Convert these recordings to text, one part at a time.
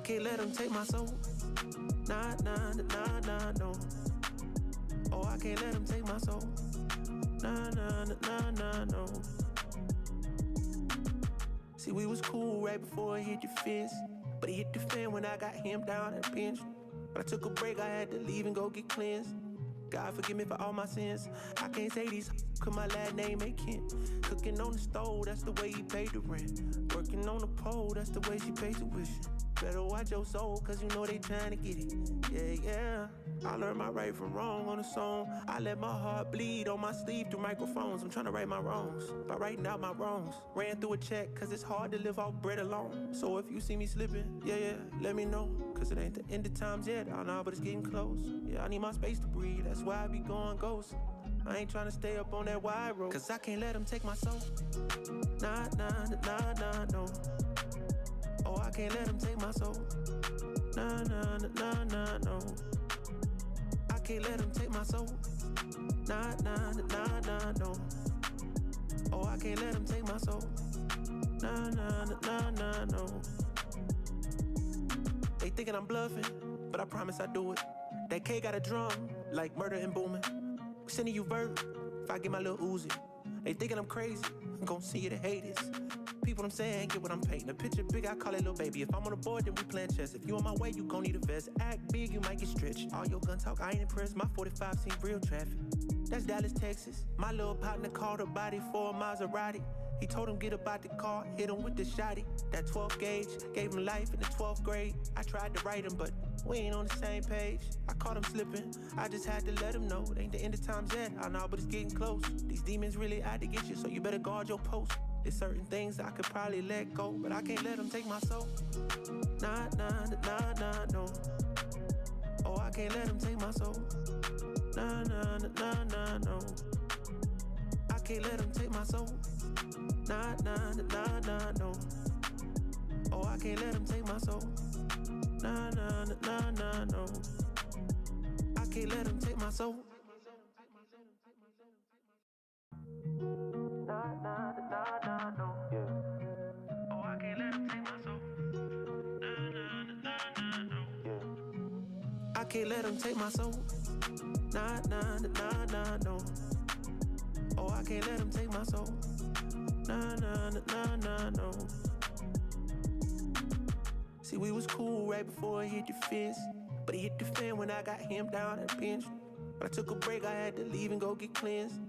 can't let them take my soul. Nah, nah, nah, nah, no. Oh, I can't let them take my soul. Nah, nah, nah, nah, no. See, we was cool right before it hit the fence, but it hit the fan when I got him down at the bench. But I took a break, I had to leave and go get cleansed. God forgive me for all my sins. I can't say these cause my last name ain't Kent. Cooking on the stove, that's the way he paid the rent. Working on the pole, that's the way she paid tuition. Better watch your soul, cause you know they trying to get it. Yeah, yeah. I learned my right from wrong on a song. I let my heart bleed on my sleeve through microphones. I'm trying to right my wrongs by writing out my wrongs. Ran through a check, cause it's hard to live off bread alone. So if you see me slipping, yeah, let me know. Cause it ain't the end of times yet, I know, but it's getting close. Yeah, I need my space to breathe, that's why I be going ghost. I ain't trying to stay up on that wide road, cause I can't let them take my soul. Nah, nah, nah, nah, no. Oh, I can't let them take my soul. Nah, nah, nah, nah, no. I can't let them take my soul. Nah, nah, nah, nah, no. Oh, I can't let them take my soul. Nah, nah, nah, nah, no. They thinking I'm bluffing, but I promise I do it. That K got a drum, like murder and booming. Sending you vert, if I get my little Uzi. They thinking I'm crazy, I'm gon' see you the haters. People I'm saying, get what I'm painting. A picture big, I call it little baby. If I'm on the board, then we playing chess. If you on my way, you gon' need a vest. Act big, you might get stretched. All your gun talk, I ain't impressed. My 45 seen real traffic. That's Dallas, Texas. My little partner called her body for a Maserati. He told him get up out the car, hit him with the shotty. That 12 gauge, gave him life in the 12th grade. I tried to write him, but we ain't on the same page. I caught him slipping, I just had to let him know. It ain't the end of times yet, I know, but it's getting close. These demons really out to get you, so you better guard your post. There's certain things I could probably let go, but I can't let them take my soul. Nah, nah, nah, nah, no. Oh, I can't let them take my soul. Nah, nah, nah, nah, no. I can't let them take my soul. Nah, nah, nah, nah, no. Oh, I can't let them take my soul. Nah, nah, nah, nah, no. I can't let them take my soul. Nah, nah, nah, nah, no. Yeah. Oh, I can't let them take my soul. Nah, nah, nah, nah, no. Yeah. I can't let them take my soul. Nah, nah, nah, nah, no. Oh, I can't let them take my soul. Nah, nah, nah, nah, no. See, we was cool right before it hit the fence, but it hit the fan when I got him down at the bench. But I took a break, I had to leave and go get cleansed.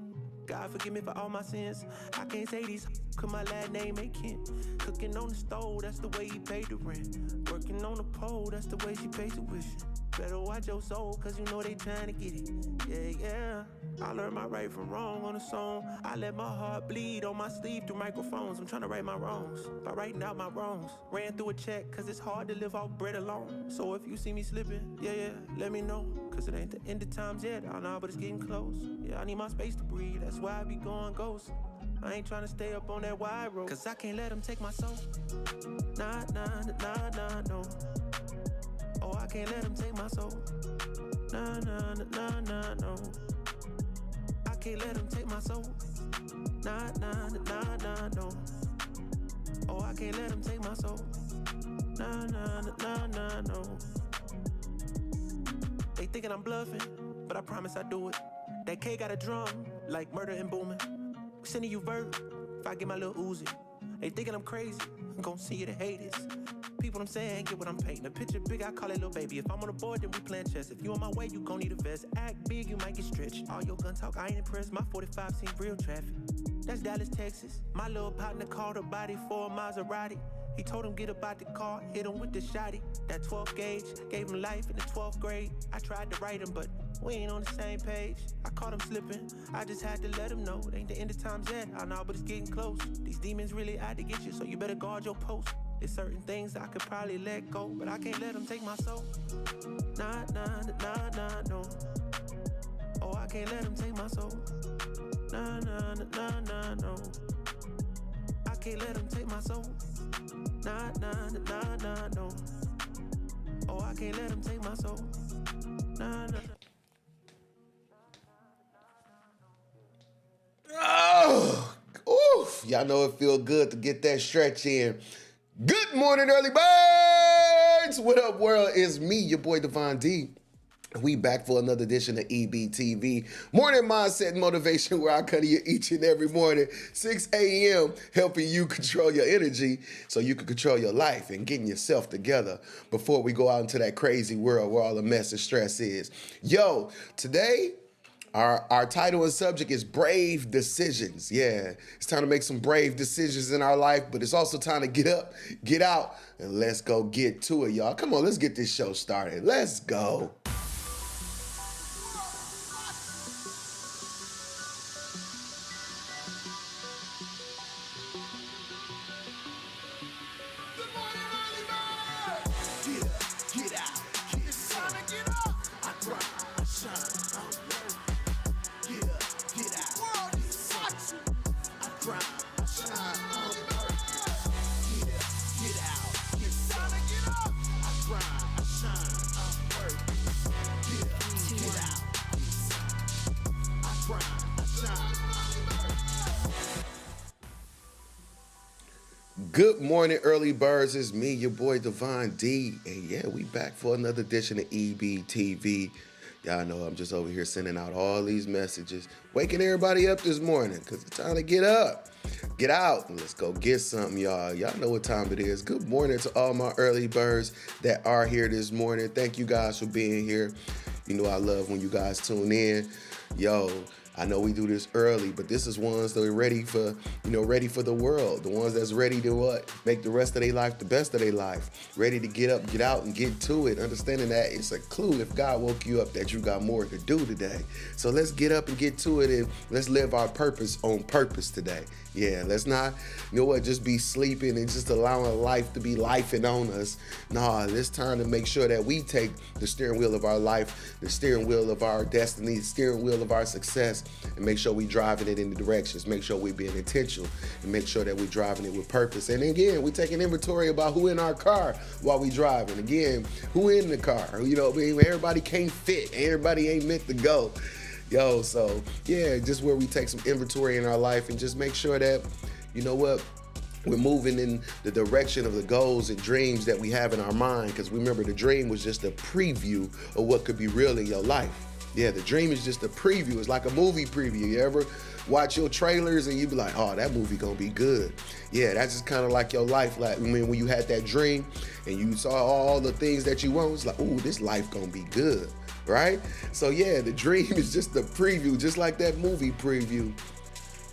God forgive me for all my sins. I can't say these cause my last name ain't Kent. Cooking on the stove, that's the way he paid the rent. Working on the pole, that's the way she paid tuition. Better watch your soul, cause you know they trying to get it. Yeah, yeah. I learned my right from wrong on a song. I let my heart bleed on my sleeve through microphones. I'm trying to right my wrongs by writing out my wrongs. Ran through a check, cause it's hard to live off bread alone. So if you see me slipping, yeah, let me know. Cause it ain't the end of times yet, I know, but it's getting close. Yeah, I need my space to breathe, that's why I be going ghost. I ain't trying to stay up on that wide road, cause I can't let them take my soul. Nah, nah, nah, nah, no. Oh, I can't let them take my soul. Nah, nah, nah, nah, no. I can't let them take my soul. Nah, nah, nah, nah, no. Oh, I can't let them take my soul. Nah, nah, nah, nah, no. They thinking I'm bluffing, but I promise I do it. That K got a drum, like murder and booming. Sending you vert, if I get my little Uzi. They thinking I'm crazy, I'm gon' see you the haters. People I'm saying, get what I'm painting. A picture big, I call it little baby. If I'm on the board, then we playing chess. If you on my way, you gon' need a vest. Act big, you might get stretched. All your gun talk, I ain't impressed. My 45 seen real traffic. That's Dallas, Texas. My little partner called her body for a Maserati. He told him get up out the car, hit him with the shotty. That 12 gauge, gave him life in the 12th grade. I tried to write him, but we ain't on the same page. I caught him slipping, I just had to let him know. It ain't the end of times yet, I know, but it's getting close. These demons really out to get you, so you better guard your post. There's certain things I could probably let go, but I can't let them take my soul. Nah, nah, nah, nah, no. Oh, I can't let them take my soul. Nah, nah, nah, nah, no. I can't let them take my soul. Nah, nah, nah, nah, no. Oh, I can't let them take my soul. Nah, nah. Oh, oof. Y'all know it feel good to get that stretch in. Good morning, early birds. What up, world? It's me, your boy Devon D. We back for another edition of EBTV, Morning Mindset and Motivation, where I come to you each and every morning, 6 a.m., helping you control your energy so you can control your life and getting yourself together before we go out into that crazy world where all the mess and stress is. Yo, today, our title and subject is Brave Decisions. Yeah, it's time to make some brave decisions in our life, but it's also time to get up, get out, and let's go get to it, y'all. Come on, let's get this show started. Let's go. Good morning, early birds. It's me, your boy Devon D. And yeah, we back for another edition of EBTV. Y'all know I'm just over here sending out all these messages, waking everybody up this morning because it's time to get up, get out, and let's go get something, y'all. Y'all know what time it is. Good morning to all my early birds that are here this morning. Thank you guys for being here. You know I love when you guys tune in. Yo, I know we do this early, but this is ones that are ready for, ready for the world. The ones that's ready to what? Make the rest of their life the best of their life. Ready to get up, get out, and get to it. Understanding that it's a clue if God woke you up that you got more to do today. So let's get up and get to it, and let's live our purpose on purpose today. Yeah, let's not, just be sleeping and just allowing life to be lifing on us. Nah, it's time to make sure that we take the steering wheel of our life, the steering wheel of our destiny, the steering wheel of our success, and make sure we driving it in the directions. Make sure we being intentional and make sure that we driving it with purpose. And again, we taking inventory about who in our car while we driving. Again, who in the car? Everybody can't fit. Everybody ain't meant to go. Yo, so yeah, just where we take some inventory in our life and just make sure that, we're moving in the direction of the goals and dreams that we have in our mind. Because remember, the dream was just a preview of what could be real in your life. Yeah, the dream is just a preview. It's like a movie preview. You ever watch your trailers and you be like, oh, that movie gonna be good. Yeah, that's just kind of like your life. Like when you had that dream and you saw all the things that you want, it's like, ooh, this life gonna be good. Right? So yeah, the dream is just a preview, just like that movie preview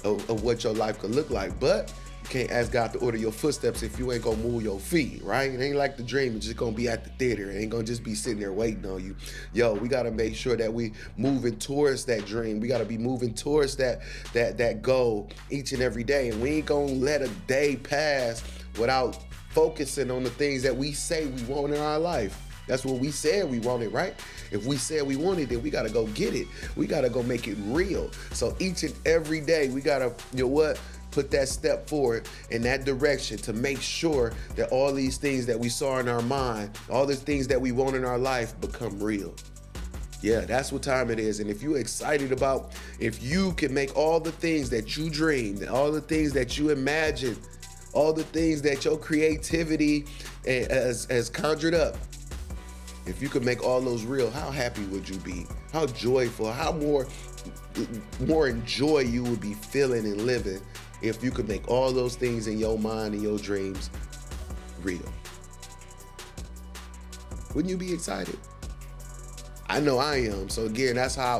of what your life could look like. But you can't ask God to order your footsteps if you ain't gonna move your feet, right? It ain't like the dream, it's just gonna be at the theater. It ain't gonna just be sitting there waiting on you. Yo, we gotta make sure that we moving towards that dream. We gotta be moving towards that goal each and every day. And we ain't gonna let a day pass without focusing on the things that we say we want in our life. That's what we said we wanted, right? If we said we wanted it, we got to go get it. We got to go make it real. So each and every day, we got to, put that step forward in that direction to make sure that all these things that we saw in our mind, all the things that we want in our life become real. Yeah, that's what time it is. And if you're excited about, if you can make all the things that you dreamed, all the things that you imagined, all the things that your creativity has conjured up, if you could make all those real, how happy would you be? How joyful, how more in joy you would be feeling and living if you could make all those things in your mind and your dreams real. Wouldn't you be excited? I know I am. So again, that's how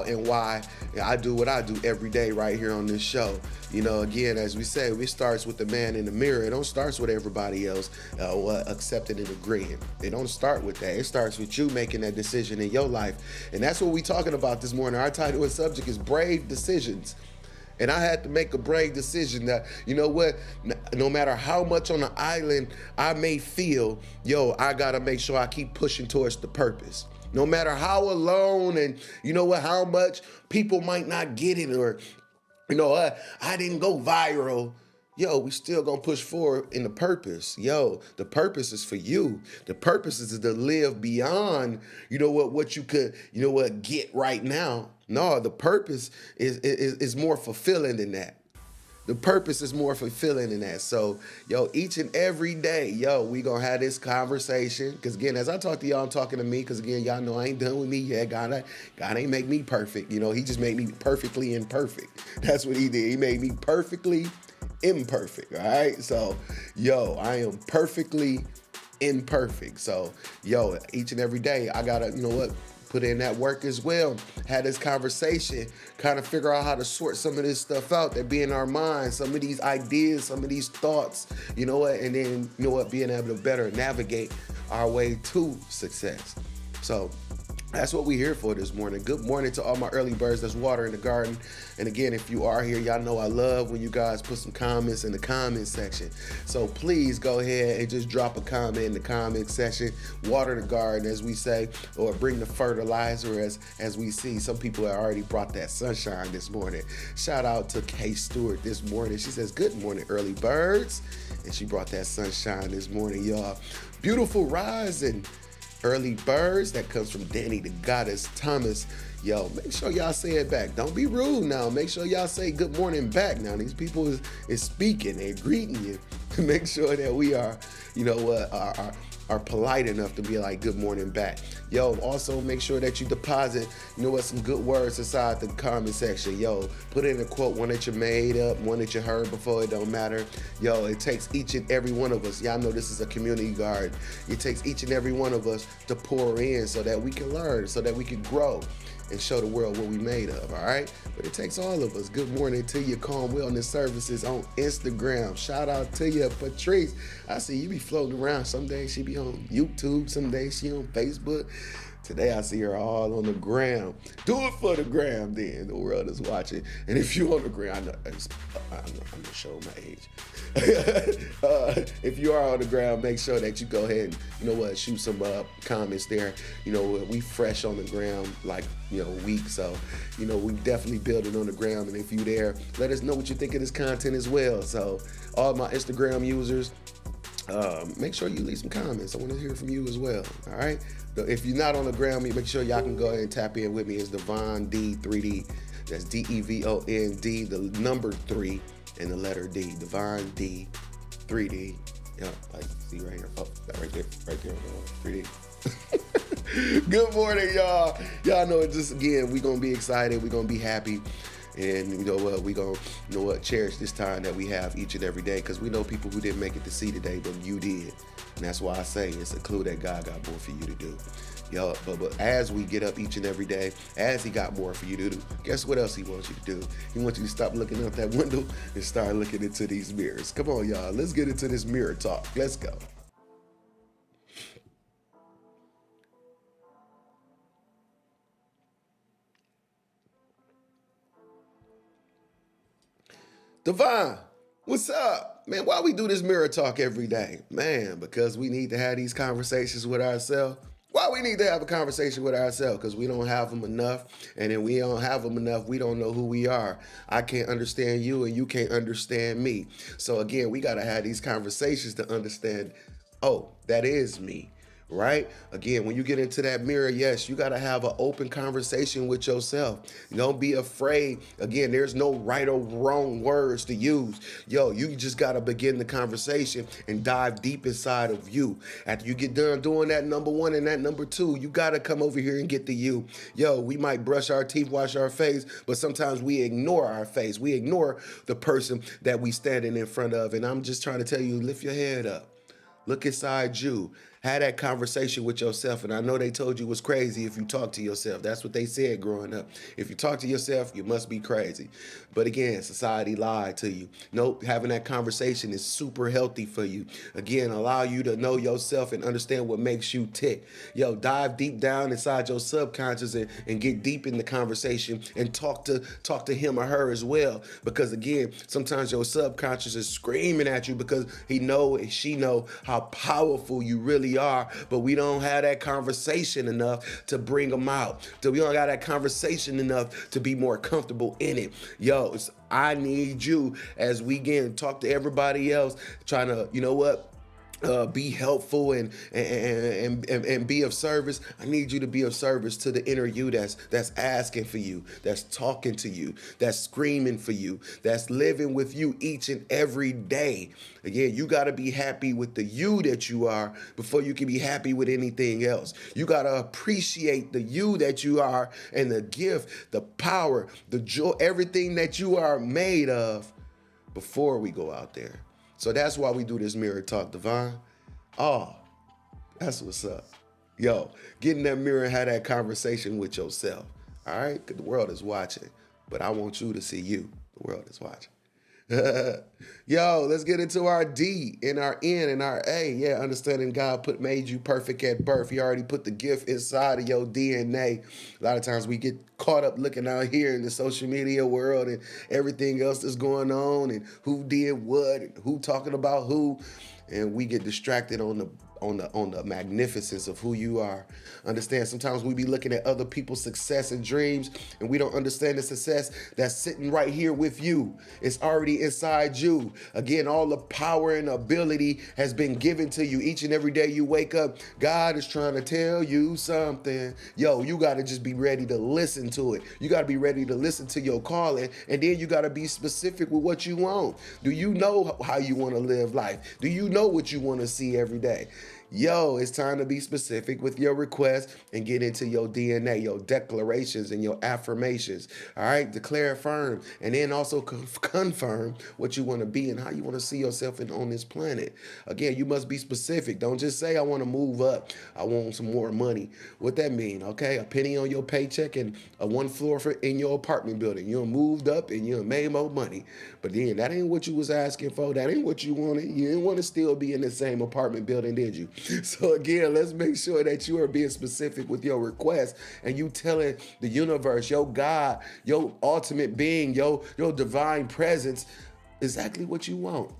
and why I do what I do every day right here on this show. Again, as we say, it starts with the man in the mirror. It don't start with everybody else accepting and agreeing. It don't start with that. It starts with you making that decision in your life. And that's what we're talking about this morning. Our title and subject is Brave Decisions. And I had to make a brave decision that, no matter how much on the island I may feel, I got to make sure I keep pushing towards the purpose. No matter how alone and, how much people might not get it or, I didn't go viral. We still gonna push forward in the purpose. The purpose is for you. The purpose is to live beyond, what you could, get right now. No, the purpose is more fulfilling than that. The purpose is more fulfilling than that. So, yo, each and every day, yo, we gonna have this conversation. Because again, as I talk to y'all, I'm talking to me. Because again, y'all know I ain't done with me yet. God ain't make me perfect. You know, he just made me perfectly imperfect. That's what he did. He made me perfectly imperfect. All right. So, yo, I am perfectly imperfect. So, yo, each and every day, I gotta, you know what, put in that work as well. Had this conversation, kind of figure out how to sort some of this stuff out that be in our minds, some of these ideas, some of these thoughts, you know what, and then, you know what, being able to better navigate our way to success. So that's what we're here for this morning. Good morning to all my early birds that's watering the garden. And again, if you are here, y'all know I love when you guys put some comments in the comment section. So please go ahead and just drop a comment in the comment section. Water the garden, as we say, or bring the fertilizer, as we see. Some people have already brought that sunshine this morning. Shout out to Kay Stewart this morning. She says, good morning, early birds. And she brought that sunshine this morning, y'all. Beautiful rising, early birds. That comes from Danny the Goddess Thomas. Yo, make sure y'all say it back. Don't be rude now. Make sure y'all say good morning back now. These people is speaking. They're greeting you. Make sure that we are, you know what, are polite enough to be like, good morning back. Yo, also make sure that you deposit, you know what, some good words inside the comment section. Yo, put in a quote, one that you made up, one that you heard before, it don't matter. Yo, it takes each and every one of us. Y'all know this is a community garden. It takes each and every one of us to pour in so that we can learn, so that we can grow and show the world what we made of, all right? But it takes all of us. Good morning to you, Calm Wellness Services on Instagram. Shout out to you, Patrice. I see you be floating around. Some days she be on YouTube, some days she on Facebook. Today I see her all on the gram. Do it for the gram then. The world is watching. And if you on the gram, I'm gonna show my age. If you are on the ground, make sure that you go ahead and, you know what, shoot some comments there. You know, we fresh on the ground like, you know, week. So, you know, we definitely building on the ground. And if you there, let us know what you think of this content as well. So all my Instagram users, make sure you leave some comments. I want to hear from you as well. All right. If you're not on the ground, make sure y'all can go ahead and tap in with me. It's Devon D 3D. That's DEVOND, the number 3 and the letter D. Devon D 3D. Yeah, like see right here, right there, 3D. Good morning, y'all. Y'all know it. Just again, we gonna be excited. We gonna be happy. And you know what, we gonna, you know what, cherish this time that we have each and every day, because we know people who didn't make it to see today, but you did. And that's why I say it's a clue that God got more for you to do. Yo, but as we get up each and every day, as he got more for you to do, guess what else he wants you to do? He wants you to stop looking out that window and start looking into these mirrors. Come on, y'all. Let's get into this mirror talk. Let's go. Devon, what's up? Man, why we do this mirror talk every day? Man, because we need to have these conversations with ourselves. Why we need to have a conversation with ourselves? Because we don't have them enough. And then we don't have them enough, we don't know who we are. I can't understand you and you can't understand me. So again, we got to have these conversations to understand, oh, that is me. Right? Again, when you get into that mirror, yes, you got to have an open conversation with yourself. Don't be afraid. Again, there's no right or wrong words to use. Yo, you just got to begin the conversation and dive deep inside of you. After you get done doing that number 1 and that number 2, you got to come over here and get the you. Yo, we might brush our teeth, wash our face, but sometimes we ignore our face. We ignore the person that we standing in front of. And I'm just trying to tell you, lift your head up. Look inside you. Have that conversation with yourself. And I know they told you it was crazy if you talk to yourself. That's what they said growing up. If you talk to yourself, you must be crazy. But again, society lied to you. Nope, having that conversation is super healthy for you. Again, allow you to know yourself and understand what makes you tick. Yo, dive deep down inside your subconscious and get deep in the conversation and talk to him or her as well. Because again, sometimes your subconscious is screaming at you because he know and she know how powerful you really are, but we don't have that conversation enough to bring them out. So we don't got that conversation enough to be more comfortable in it. Yo, I need you as we get and talk to everybody else, trying to, you know what, be helpful and be of service. I need you to be of service to the inner you that's asking for you, that's talking to you, that's screaming for you, that's living with you each and every day. Again, you got to be happy with the you that you are before you can be happy with anything else. You got to appreciate the you that you are and the gift, the power, the joy, everything that you are made of before we go out there. So that's why we do this mirror talk, Divine. Oh, that's what's up. Yo, get in that mirror and have that conversation with yourself. All right? Because the world is watching. But I want you to see you. The world is watching. Yo, let's get into our D and our N and our A. Yeah, understanding God made you perfect at birth. He already put the gift inside of your DNA. A lot of times we get caught up looking out here in the social media world and everything else that's going on and who did what and who talking about who. And we get distracted on the magnificence of who you are. Understand, sometimes we be looking at other people's success and dreams, and we don't understand the success that's sitting right here with you. It's already inside you. Again, all the power and ability has been given to you each and every day you wake up. God is trying to tell you something. Yo, you got to just be ready to listen to it. You got to be ready to listen to your calling, and then you got to be specific with what you want. Do you know how you want to live life? Do you know what you want to see every day? Yo, it's time to be specific with your requests and get into your DNA, your declarations and your affirmations. All right, declare, affirm, and then also confirm what you want to be and how you want to see yourself on this planet. Again, you must be specific. Don't just say, I want to move up. I want some more money. What that mean? Okay, a penny on your paycheck and a one floor in your apartment building. You moved up and you made more money. But then that ain't what you was asking for. That ain't what you wanted. You didn't want to still be in the same apartment building, did you? So again, let's make sure that you are being specific with your request and you telling the universe, your God, your ultimate being, your divine presence, exactly what you want.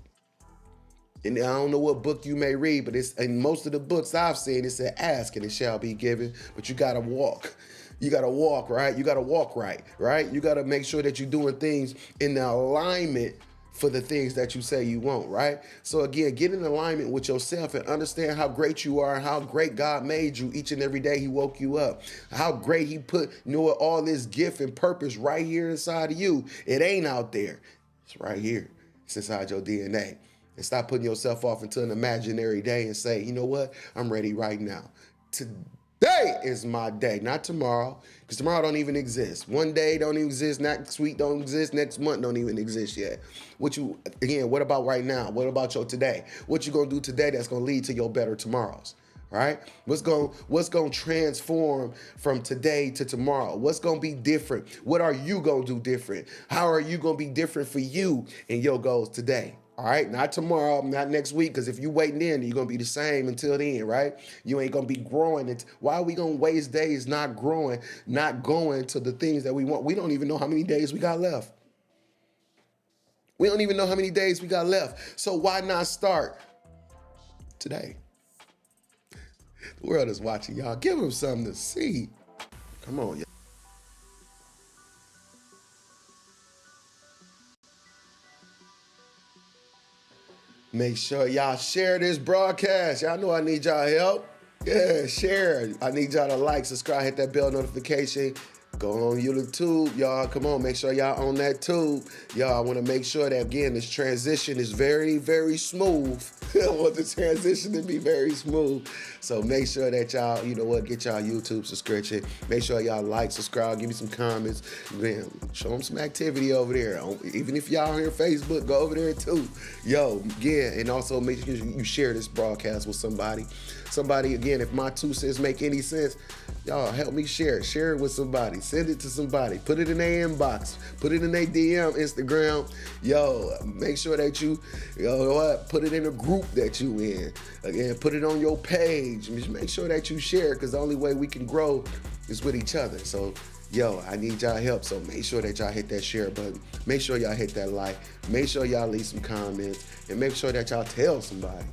And I don't know what book you may read, but it's in most of the books I've seen, it said, ask and it shall be given, but you got to walk. You got to walk, right? You got to walk right? You got to make sure that you're doing things in the alignment for the things that you say you want, right? So again, get in alignment with yourself and understand how great you are and how great God made you each and every day he woke you up. How great he put, all this gift and purpose right here inside of you. It ain't out there. It's right here. It's inside your DNA. And stop putting yourself off into an imaginary day and say, you know what? I'm ready right now. Today is my day, not tomorrow, because tomorrow don't even exist. One day don't even exist, next week don't exist, next month don't even exist yet. What about right now? What about your today? What you gonna do today that's gonna lead to your better tomorrows? Right? What's gonna transform from today to tomorrow? What's gonna be different? What are you gonna do different? How are you gonna be different for you and your goals today? All right, not tomorrow, not next week, because if you waiting in, you're going to be the same until then, right? You ain't going to be growing. Why are we going to waste days not growing, not going to the things that we want? We don't even know how many days we got left. We don't even know how many days we got left. So why not start today? The world is watching, y'all. Give them something to see. Come on, y'all. Make sure y'all share this broadcast. Y'all know I need y'all help. Yeah, share. I need y'all to like, subscribe, hit that bell notification. Go on YouTube, y'all. Come on, make sure y'all on that tube. Y'all, I want to make sure that, again, this transition is very, very smooth. I want the transition to be very smooth. So make sure that y'all, get y'all YouTube subscription. Make sure y'all like, subscribe, give me some comments. Man, show them some activity over there. Even if y'all here on Facebook, go over there too. Yo, yeah, and also make sure you share this broadcast with somebody. Somebody, again, if my 2 cents make any sense, y'all help me share it. Share it with somebody. Send it to somebody. Put it in their inbox. Put it in their DM, Instagram. Yo, make sure that you know what? Put it in a group that you in. Again, put it on your page. Just make sure that you share it, because the only way we can grow is with each other. So, yo, I need y'all help. So make sure that y'all hit that share button. Make sure y'all hit that like. Make sure y'all leave some comments. And make sure that y'all tell somebody.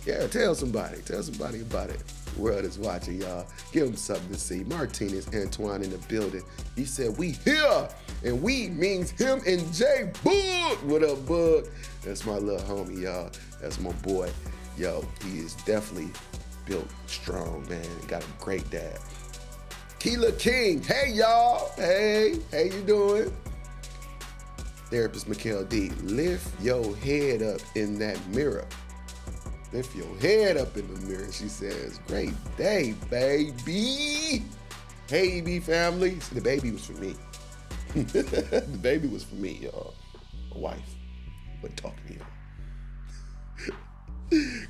Yeah, tell somebody. Tell somebody about it. The world is watching, y'all. Give them something to see. Martinez Antoine in the building. He said, we here. And we means him and Jay Boog. What up, Boog? That's my little homie, y'all. That's my boy. Yo, he is definitely built strong, man. He got a great dad. Keela King, hey y'all. Hey, how you doing? Therapist Mikhail D, lift your head up in that mirror. Lift your head up in the mirror, she says. Great day, baby. Hey, B family. See, the baby was for me. The baby was for me, y'all. My wife. But talking to y'all.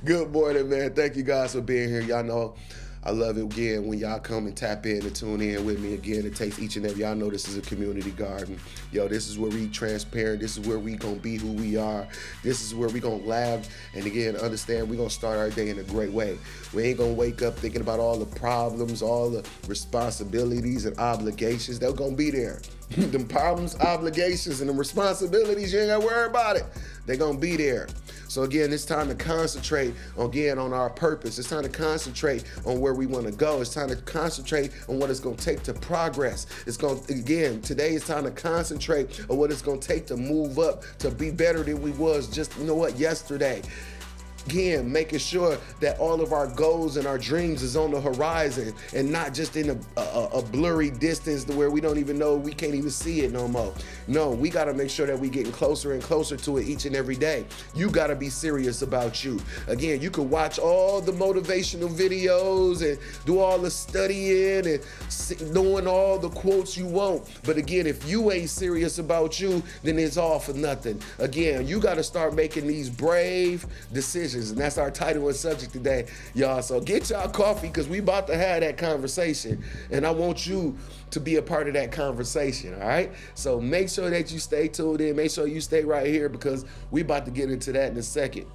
Good morning, man. Thank you guys for being here. Y'all know I love it again when y'all come and tap in and tune in with me again. It takes each and every, y'all know this is a community garden. Yo, this is where we transparent. This is where we gonna be who we are. This is where we gonna laugh. And again, understand we gonna start our day in a great way. We ain't gonna wake up thinking about all the problems, all the responsibilities and obligations. They're gonna be there. Them problems, obligations, and the responsibilities, you ain't gotta worry about it. They're gonna be there. So again, it's time to concentrate again on our purpose. It's time to concentrate on where we want to go. It's time to concentrate on what it's going to take to progress. Today it's time to concentrate on what it's going to take to move up, to be better than we was just, yesterday. Again, making sure that all of our goals and our dreams is on the horizon and not just in a blurry distance to where we don't even know, we can't even see it no more. No, we got to make sure that we getting closer and closer to it each and every day. You got to be serious about you. Again, you can watch all the motivational videos and do all the studying and knowing all the quotes you want. But again, if you ain't serious about you, then it's all for nothing. Again, you got to start making these brave decisions. And that's our title and subject today, y'all. So get y'all coffee because we about to have that conversation. And I want you to be a part of that conversation, all right? So make sure that you stay tuned in. Make sure you stay right here because we about to get into that in a second.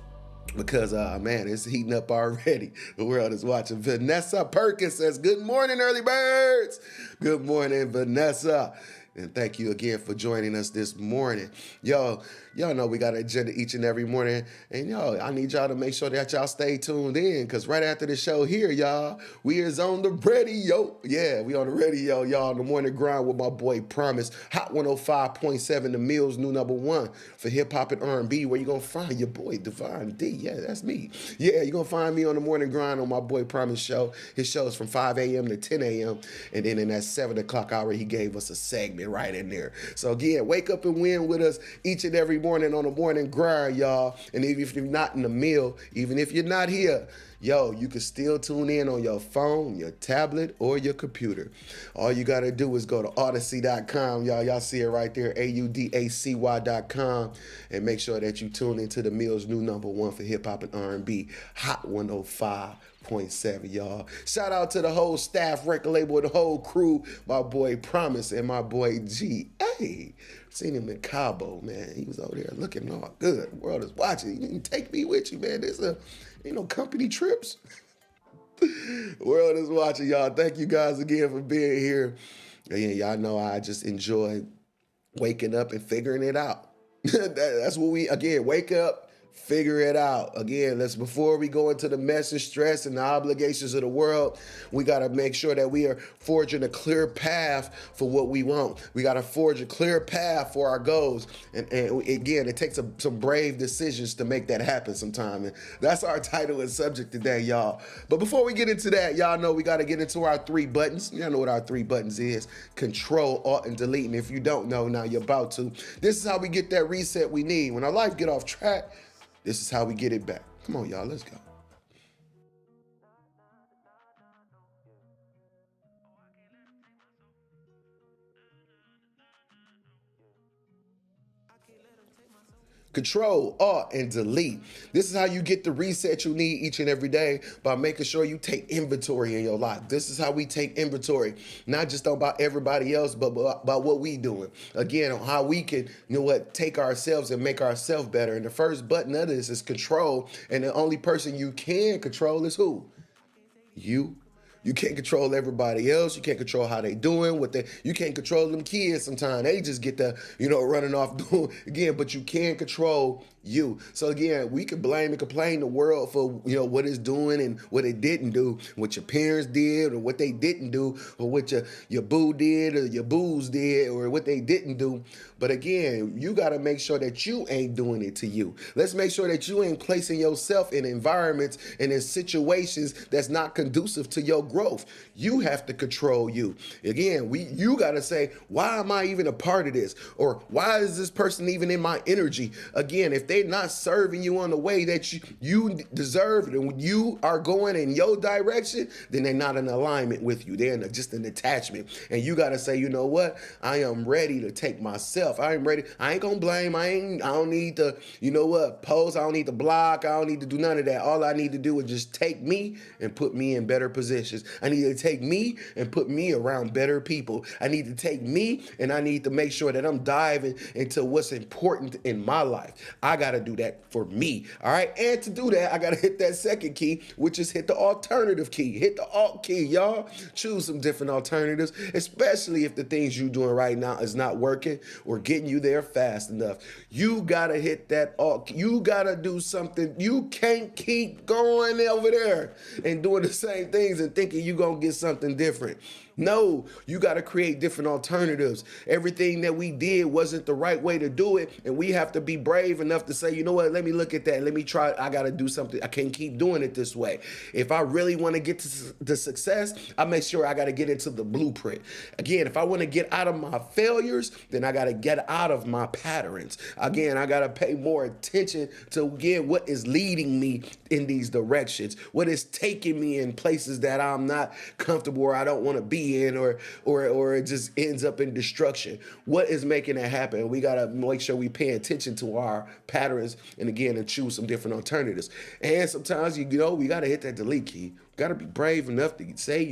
Because, man, it's heating up already. The world is watching. Vanessa Perkins says, good morning, early birds. Good morning, Vanessa. And thank you again for joining us this morning. Y'all know we got an agenda each and every morning. And I need y'all to make sure that y'all stay tuned in because right after the show here, y'all, we is on the radio. Yeah, we on the radio, y'all, on the morning grind with my boy Promise. Hot 105.7, the Mill's new #1 for hip hop and R&B, where you going to find your boy Divine D. Yeah, that's me. Yeah, you're going to find me on the morning grind on my boy Promise show. His show is from 5 a.m. to 10 a.m. And then in that 7 o'clock hour, he gave us a segment right in there. So again, wake up and win with us each and every morning on the morning grind, y'all. And even if you're not in the mill, even if you're not here, you can still tune in on your phone, your tablet, or your computer. All you got to do is go to Odyssey.com, y'all. Y'all see it right there, AUDACY.com. And make sure that you tune into the Mill's new #1 for hip-hop and R&B, Hot 105.7, y'all. Shout out to the whole staff, record label, and the whole crew, my boy Promise and my boy G. Hey, seen him in Cabo, man. He was over there looking all good. The world is watching. You can take me with you, man. There's company trips. The world is watching, y'all. Thank you guys again for being here. And y'all know I just enjoy waking up and figuring it out. That's what wake up, figure it out. Again, before we go into the mess and stress and the obligations of the world, we got to make sure that we are forging a clear path for what we want. We got to forge a clear path for our goals. And again, it takes some brave decisions to make that happen sometime. And that's our title and subject today, y'all. But before we get into that, y'all know we got to get into our 3 buttons. Y'all know what our 3 buttons is. Control, Alt, and Delete. And if you don't know, now you're about to. This is how we get that reset we need. When our life get off track, this is how we get it back. Come on, y'all, let's go. Control, Alt, and Delete. This is how you get the reset you need each and every day by making sure you take inventory in your life. This is how we take inventory, not just about everybody else, but about what we doing. Again, on how we can, take ourselves and make ourselves better. And the first button of this is control. And the only person you can control is who? You. You can't control everybody else. You can't control how they doing, you can't control them kids sometimes. They just get running off doing again, but you can control you. So again, we can blame and complain the world for what it's doing and what it didn't do, what your parents did or what they didn't do, or what your boo did or your boos did or what they didn't do. But again, you got to make sure that you ain't doing it to you. Let's make sure that you ain't placing yourself in environments and in situations that's not conducive to your growth. You have to control you. Again, you got to say, why am I even a part of this? Or why is this person even in my energy? Again, if they're not serving you on the way that you deserve and you are going in your direction, then they're not in alignment with you. They're just an attachment. And you got to say, you know what? I am ready to take myself. I am ready. I ain't gonna blame. I don't need to, post. I don't need to block. I don't need to do none of that. All I need to do is just take me and put me in better positions. I need to take me and put me around better people. I need to take me and I need to make sure that I'm diving into what's important in my life. I got to do that for me. All right. And to do that, I got to hit that second key, which is hit the alternative key. Hit the alt key, y'all. Choose some different alternatives, especially if the things you're doing right now is not working or getting you there fast enough. You got to hit that alt. You got to do something. You can't keep going over there and doing the same things and thinking you're going to get something different. No, you got to create different alternatives. Everything that we did wasn't the right way to do it. And we have to be brave enough to say, you know what, let me look at that. Let me try. I got to do something. I can't keep doing it this way. If I really want to get to the success, I make sure I got to get into the blueprint. Again, if I want to get out of my failures, then I got to get out of my patterns. Again, I got to pay more attention to, again, what is leading me in these directions, what is taking me in places that I'm not comfortable or I don't want to be in, or it just ends up in destruction. What is making that happen? We got to make sure we pay attention to our patterns and again, and choose some different alternatives. And sometimes, we got to hit that delete key. Got to be brave enough to say,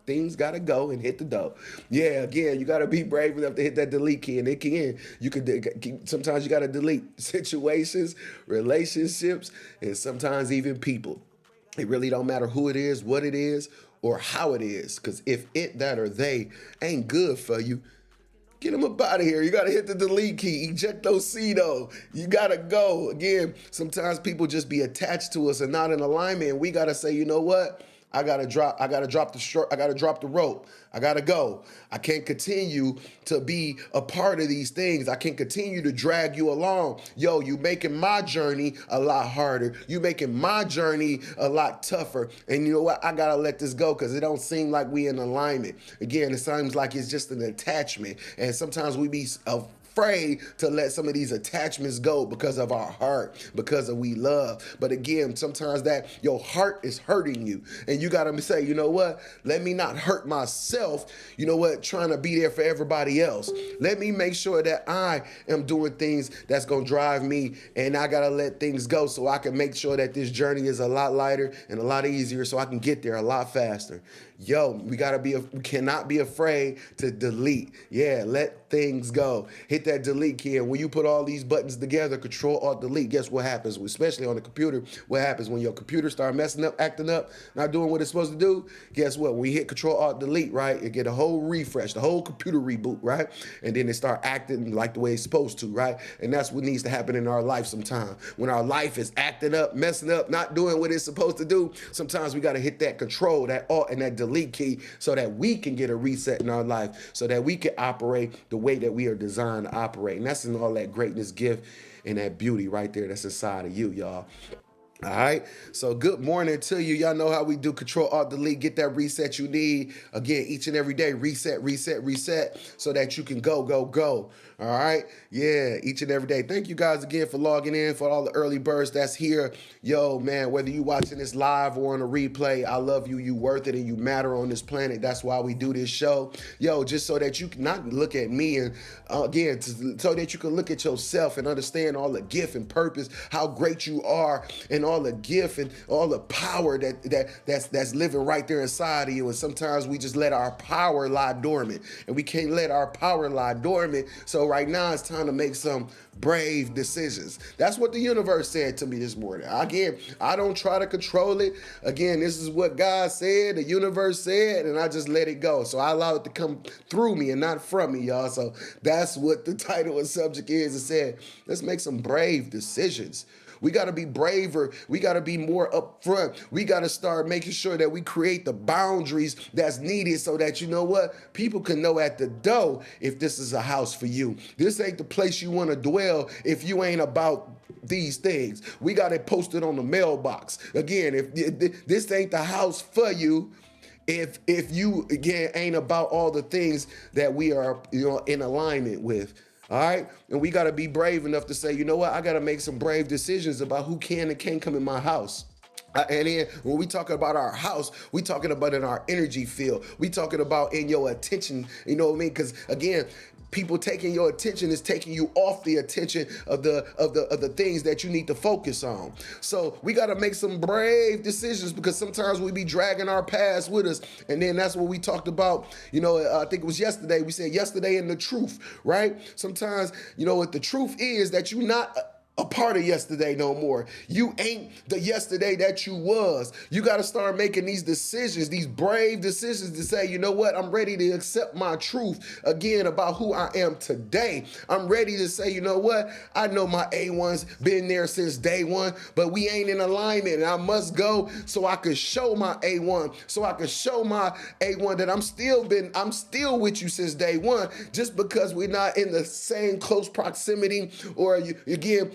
things got to go and hit the dough. Yeah, again, you got to be brave enough to hit that delete key. And sometimes you got to delete situations, relationships, and sometimes even people. It really don't matter who it is, what it is, or how it is. Because if it, that, or they ain't good for you, get them up out of here. You got to hit the delete key. Ejectocito. You got to go. Again, sometimes people just be attached to us and not in alignment. And we got to say, you know what? I gotta drop the rope. I gotta go. I can't continue to be a part of these things. I can't continue to drag you along. Yo, you making my journey a lot harder. You making my journey a lot tougher. And you know what? I gotta let this go because it don't seem like we in alignment. Again, it seems like it's just an attachment. And sometimes we be afraid to let some of these attachments go because of our heart, because of we love. But again, sometimes that your heart is hurting you. And you got to say, you know what? Let me not hurt myself, trying to be there for everybody else. Let me make sure that I am doing things that's going to drive me, and I got to let things go so I can make sure that this journey is a lot lighter and a lot easier so I can get there a lot faster. Yo, we cannot be afraid to delete. Yeah, let things go. Hit that delete key. And when you put all these buttons together, Control Alt Delete, guess what happens? Especially on the computer, what happens when your computer start messing up, acting up, not doing what it's supposed to do? Guess what? When we hit Control Alt Delete, right, it get a whole refresh, the whole computer reboot, right? And then it start acting like the way it's supposed to, right? And that's what needs to happen in our life sometime. When our life is acting up, messing up, not doing what it's supposed to do, sometimes we got to hit that Control, that Alt, and that Delete key so that we can get a reset in our life, so that we can operate the way that we are designed to operate. And that's in all that greatness, gift, and that beauty right there that's inside of you, y'all. All right, so good morning to you. Y'all know how we do. Control Alt Delete, get that reset you need. Again, each and every day, reset, so that you can go. All right, yeah, each and every day. Thank you guys again for logging in, for all the early birds that's here. Yo, man, whether you watching this live or on a replay, I love you. You worth it and you matter on this planet. That's why we do this show. Yo, just so that you can not look at me and so that you can look at yourself and understand all the gift and purpose, how great you are, and all the gift and all the power that's living right there inside of you. And sometimes we just let our power lie dormant, and we can't let our power lie dormant. So right now it's time to make some brave decisions. That's what the universe said to me this morning. Again, I don't try to control it. Again, this is what God said, the universe said, and I just let it go. So I allow it to come through me and not from me, y'all. So that's what the title and subject is. It said, let's make some brave decisions. We got to be braver. We got to be more upfront. We got to start making sure that we create the boundaries that's needed so that, you know what, people can know at the door if this is a house for you. This ain't the place you want to dwell if you ain't about these things. We got it posted on the mailbox. Again, if this ain't the house for you, if you, again, ain't about all the things that we are, in alignment with. All right. And we got to be brave enough to say, you know what? I got to make some brave decisions about who can and can't come in my house. And then when we talk about our house, we talking about in our energy field. We talking about in your attention, you know what I mean? Because again, people taking your attention is taking you off the attention of the things that you need to focus on. So we got to make some brave decisions, because sometimes we be dragging our past with us. And then that's what we talked about, I think it was yesterday. We said yesterday in the truth, right? Sometimes, what the truth is that you're not a part of yesterday no more. You ain't the yesterday that you was. You got to start making these decisions, these brave decisions to say, you know what? I'm ready to accept my truth again about who I am today. I'm ready to say, you know what? I know my A1's been there since day one, but we ain't in alignment, and I must go so I could show my A1, so I could show my A1 that I'm still with you since day one. Just because we're not in the same close proximity, or again,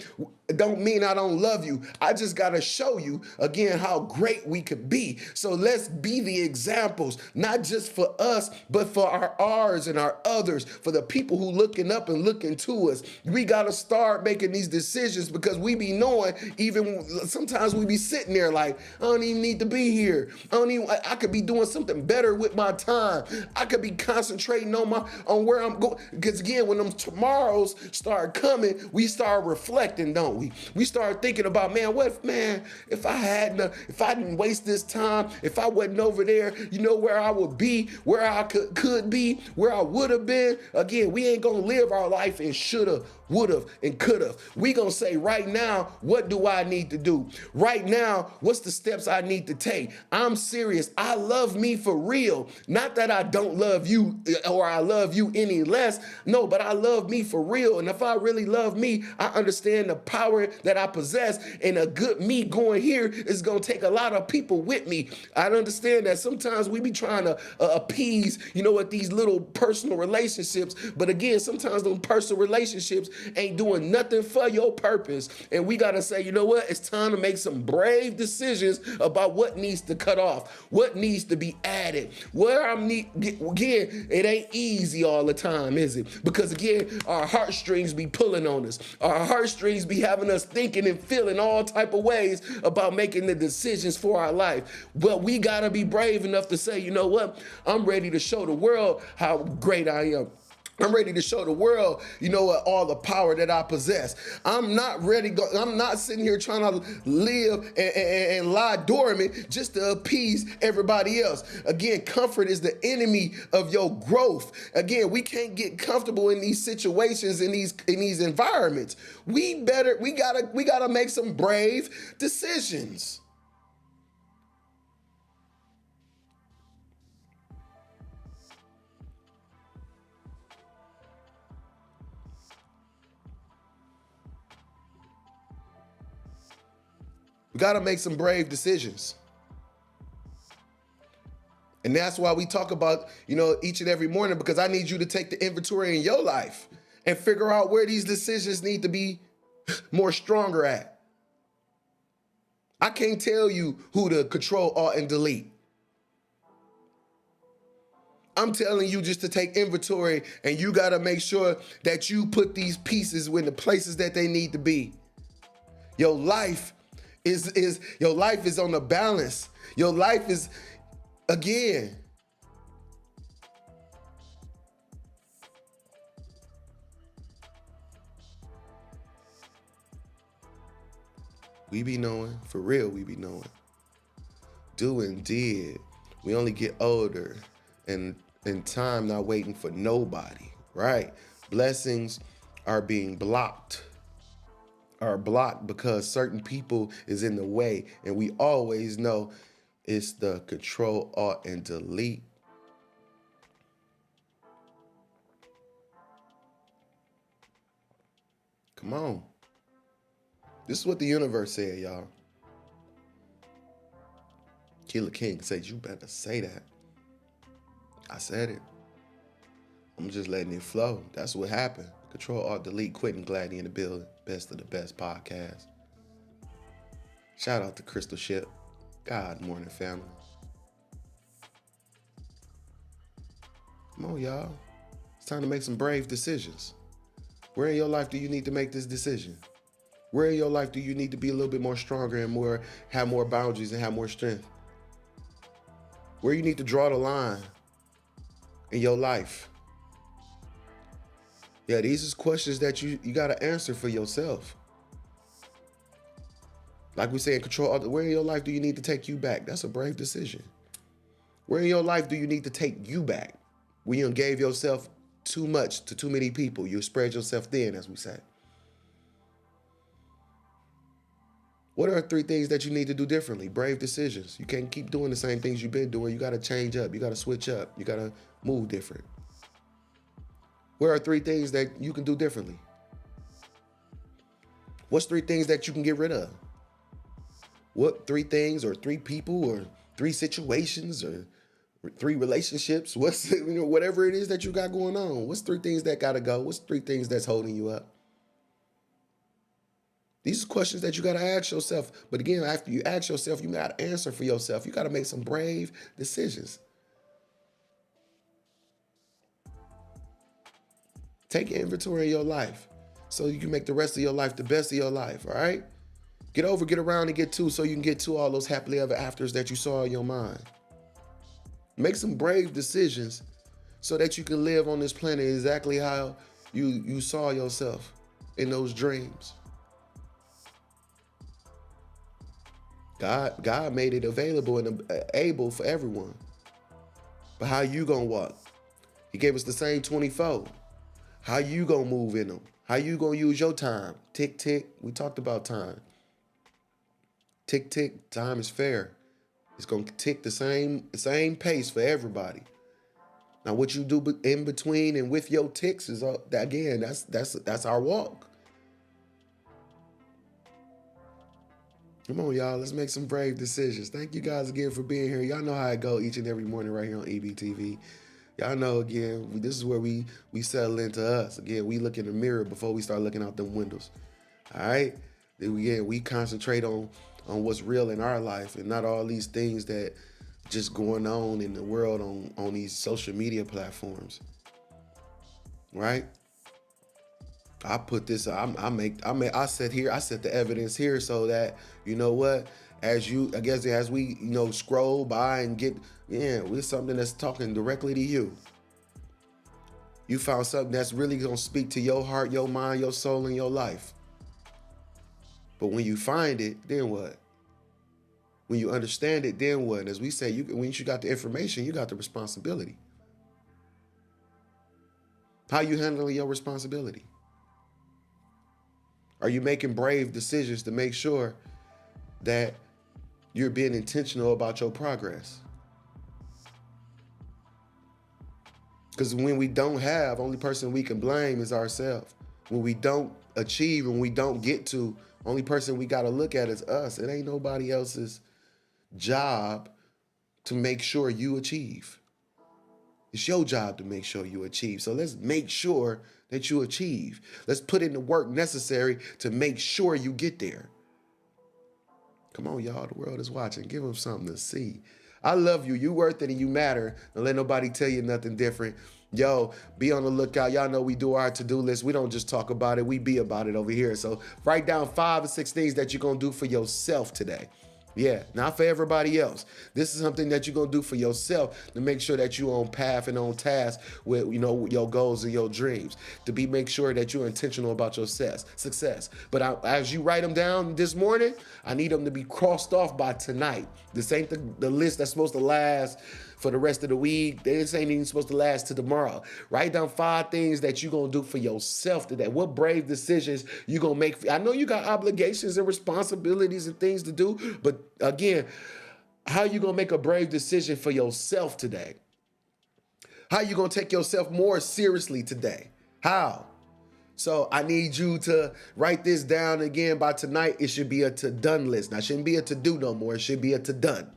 don't mean I don't love you. I just got to show you, again, how great we could be. So let's be the examples, not just for us, but for our ours and our others, for the people who looking up and looking to us. We got to start making these decisions, because we be knowing, even sometimes we be sitting there like, I don't even need to be here. I could be doing something better with my time. I could be concentrating on where I'm going. Because again, when them tomorrows start coming, we start reflecting, don't we? We start thinking about, if I didn't waste this time, if I wasn't over there, where I would be, where I could be, where I would have been. Again, we ain't gonna live our life in shoulda, woulda, and coulda. We gonna say right now, what do I need to do? Right now, what's the steps I need to take? I'm serious. I love me for real. Not that I don't love you or I love you any less. No, but I love me for real. And if I really love me, I understand the power that I possess, and a good me going here is gonna take a lot of people with me. I understand that sometimes we be trying to appease, with these little personal relationships. But again, sometimes those personal relationships ain't doing nothing for your purpose. And we got to say, you know what? It's time to make some brave decisions about what needs to cut off, what needs to be added. Again, it ain't easy all the time, is it? Because again, our heartstrings be pulling on us. Our heartstrings be having us thinking and feeling all type of ways about making the decisions for our life. But we got to be brave enough to say, you know what? I'm ready to show the world how great I am. I'm ready to show the world, all the power that I possess. I'm not sitting here trying to live and lie dormant just to appease everybody else. Again, comfort is the enemy of your growth. Again, we can't get comfortable in these situations, in these environments. We gotta make some brave decisions. We got to make some brave decisions. And that's why we talk about, each and every morning, because I need you to take the inventory in your life and figure out where these decisions need to be more stronger at. I can't tell you who to control, alt, and delete. I'm telling you just to take inventory, and you got to make sure that you put these pieces in the places that they need to be. Your life is on the balance. Your life is, again, We be knowing. For real, we be knowing. Do and did. We only get older and time not waiting for nobody, right? Blessings are being blocked. Are blocked because certain people is in the way. And we always know it's the Control, Alt, and Delete. Come on. This is what the universe said, y'all. Killer King said, you better say that. I said it. I'm just letting it flow. That's what happened. Control, Alt, Delete, quitting Gladdy in the building. Best of the best podcast. Shout out to Crystal Ship. God morning, family. Come on, y'all. It's time to make some brave decisions. Where in your life do you need to make this decision? Where in your life do you need to be a little bit more stronger and have more boundaries and have more strength? Where you need to draw the line in your life? Yeah, these is questions that you got to answer for yourself. Like we say in Control, where in your life do you need to take you back? That's a brave decision. Where in your life do you need to take you back? When you gave yourself too much to too many people, you spread yourself thin, as we say. What are 3 things that you need to do differently? Brave decisions. You can't keep doing the same things you've been doing. You got to change up. You got to switch up. You got to move different. What are 3 things that you can do differently? What's 3 things that you can get rid of? What 3 things or 3 people or 3 situations or 3 relationships? What's, whatever it is that you got going on. What's 3 things that got to go? What's 3 things that's holding you up? These are questions that you got to ask yourself. But again, after you ask yourself, you got to answer for yourself. You got to make some brave decisions. Take inventory of your life so you can make the rest of your life the best of your life, all right? Get over, get around, and get to so you can get to all those happily ever afters that you saw in your mind. Make some brave decisions so that you can live on this planet exactly how you saw yourself in those dreams. God made it available and able for everyone. But how you gonna walk? He gave us the same 24. How you gonna move in them? How you gonna use your time? Tick, tick. We talked about time. Tick, tick. Time is fair. It's gonna tick the same pace for everybody. Now, what you do in between and with your ticks is again, that's our walk. Come on, y'all. Let's make some brave decisions. Thank you guys again for being here. Y'all know how I go each and every morning right here on EBTV. Y'all know, again, this is where we settle into us. Again, we look in the mirror before we start looking out them windows. All right? Then we concentrate on what's real in our life and not all these things that just going on in the world on these social media platforms. Right? I put this, I set the evidence here so that, you know what, as we, scroll by and get, with something that's talking directly to you. You found something that's really going to speak to your heart, your mind, your soul, and your life. But when you find it, then what? When you understand it, then what? As we say, when you got the information, you got the responsibility. How you handling your responsibility? Are you making brave decisions to make sure that you're being intentional about your progress? Because when we don't have, only person we can blame is ourselves. When we don't achieve, when we don't get to, only person we got to look at is us. It ain't nobody else's job to make sure you achieve. It's your job to make sure you achieve. So let's make sure that you achieve. Let's put in the work necessary to make sure you get there. Come on, y'all. The world is watching. Give them something to see. I love you. You worth it and you matter. Don't let nobody tell you nothing different. Yo, be on the lookout. Y'all know we do our to-do list. We don't just talk about it. We be about it over here. So write down 5 or 6 things that you're going to do for yourself today. Yeah, not for everybody else. This is something that you're gonna do for yourself to make sure that you're on path and on task with your goals and your dreams. Make sure that you're intentional about your success. But as you write them down this morning, I need them to be crossed off by tonight. This ain't the list that's supposed to last for the rest of the week. This ain't even supposed to last to tomorrow. Write down 5 things that you're going to do for yourself today. What brave decisions you going to make. I know you got obligations and responsibilities and things to do, but again, how you going to make a brave decision for yourself today? How you going to take yourself more seriously today? How? So I need you to write this down again by tonight. It should be a to-done list. Now, it shouldn't be a to-do no more. It should be a to-done.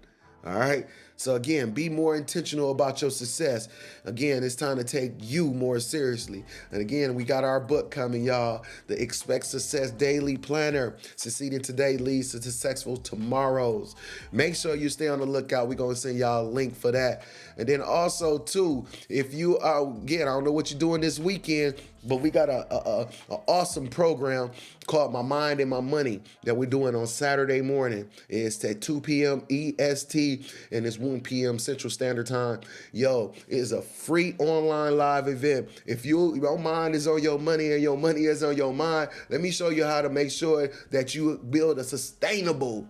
All right. So again, be more intentional about your success. Again, it's time to take you more seriously. And again, we got our book coming, y'all. The Expect Success Daily Planner. Succeeding today leads to successful tomorrows. Make sure you stay on the lookout. We're going to send y'all a link for that. And then also, too, if you are, again, I don't know what you're doing this weekend, but we got a awesome program called My Mind and My Money that we're doing on Saturday morning. It's at 2 p.m. EST and it's 1 p.m. Central Standard Time. Yo, it's a free online live event. If your mind is on your money and your money is on your mind, let me show you how to make sure that you build a sustainable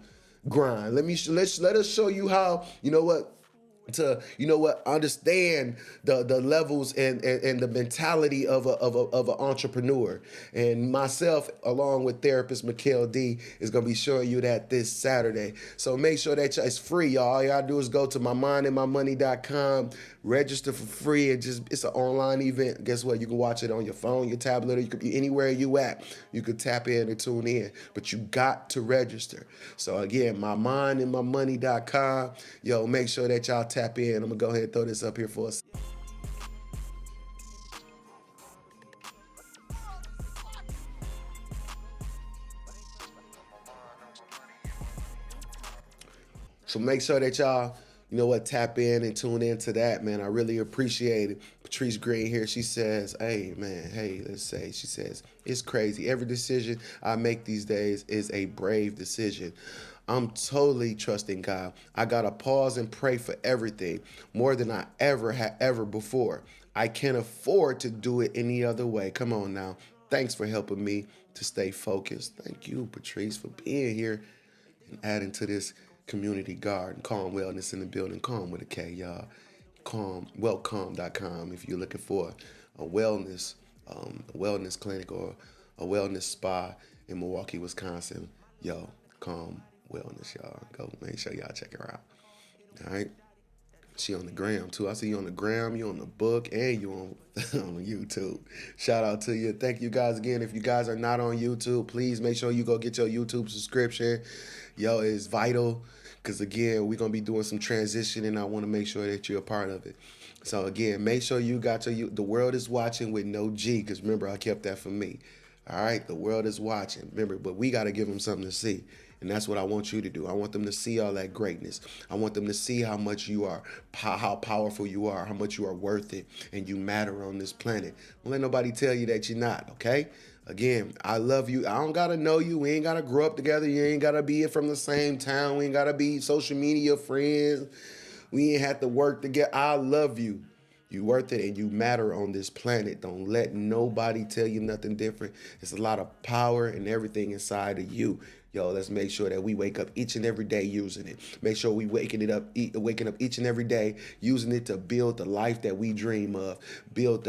grind. Let us show you how, understand the levels and the mentality of an entrepreneur. And myself, along with therapist Mikhail D, is going to be showing you that this Saturday. So make sure that it's free, y'all. All you got to do is go to mymindandmymoney.com, register for free, and it's an online event. Guess what? You can watch it on your phone, your tablet, or you could be anywhere you at. You could tap in and tune in, but you got to register. So again, mymindandmymoney.com. Yo, make sure that y'all tap in. I'm gonna go ahead and throw this up here for us. So make sure that y'all, tap in and tune into that, man. I really appreciate it. Patrice Green here, she says, hey, she says, it's crazy. Every decision I make these days is a brave decision. I'm totally trusting God. I got to pause and pray for everything more than I ever before. I can't afford to do it any other way. Come on now. Thanks for helping me to stay focused. Thank you, Patrice, for being here and adding to this community garden. Calm Wellness in the building. Calm with a K, y'all. Wellcome.com if you're looking for a wellness clinic or a wellness spa in Milwaukee, Wisconsin. Yo, Calm Wellness, y'all. Go make sure y'all check her out. All right. She on the gram too. I see you on the gram, you on the book, and you on YouTube. Shout out to you. Thank you guys again. If you guys are not on YouTube, please make sure you go get your YouTube subscription. Yo, it's vital because again, we're gonna be doing some transition, and I want to make sure that you're a part of it. So again, make sure you got The World is Watching with no G, because remember, I kept that for me. All right, the world is watching. Remember, but we got to give them something to see. And that's what I want you to do. I want them to see all that greatness. I want them to see how much you are, how powerful you are, how much you are worth it, and you matter on this planet. Don't let nobody tell you that you're not, okay? Again, I love you. I don't got to know you. We ain't got to grow up together. You ain't got to be from the same town. We ain't got to be social media friends. We ain't have to work together. I love you. You worth it and you matter on this planet. Don't let nobody tell you nothing different. There's a lot of power and everything inside of you. Yo, let's make sure that we wake up each and every day using it. Make sure we waking up each and every day using it to build the life that we dream of. Build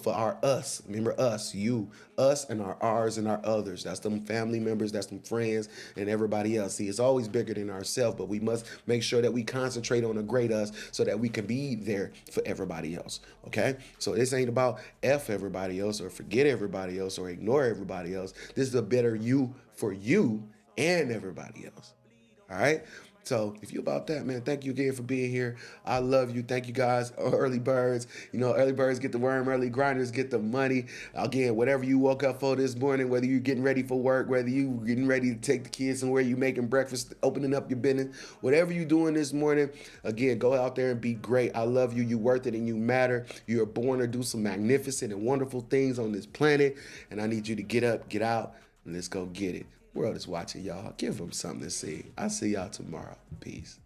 for our us. Remember us, you, us, and our ours and our others. That's them family members, that's them friends, and everybody else. See, it's always bigger than ourselves, but we must make sure that we concentrate on the great us so that we can be there for everybody else. Okay? So this ain't about F everybody else or forget everybody else or ignore everybody else. This is a better you for you and everybody else. All right? So if you about that, man, thank you again for being here. I love you. Thank you guys. Early birds. Early birds get the worm. Early grinders get the money. Again, whatever you woke up for this morning, whether you're getting ready for work, whether you getting ready to take the kids somewhere, you making breakfast, opening up your business, whatever you doing this morning, again, go out there and be great. I love you. You worth it and you matter. You are born to do some magnificent and wonderful things on this planet. And I need you to get up, get out, and let's go get it. World is watching, y'all. Give them something to see. I'll see y'all tomorrow. Peace.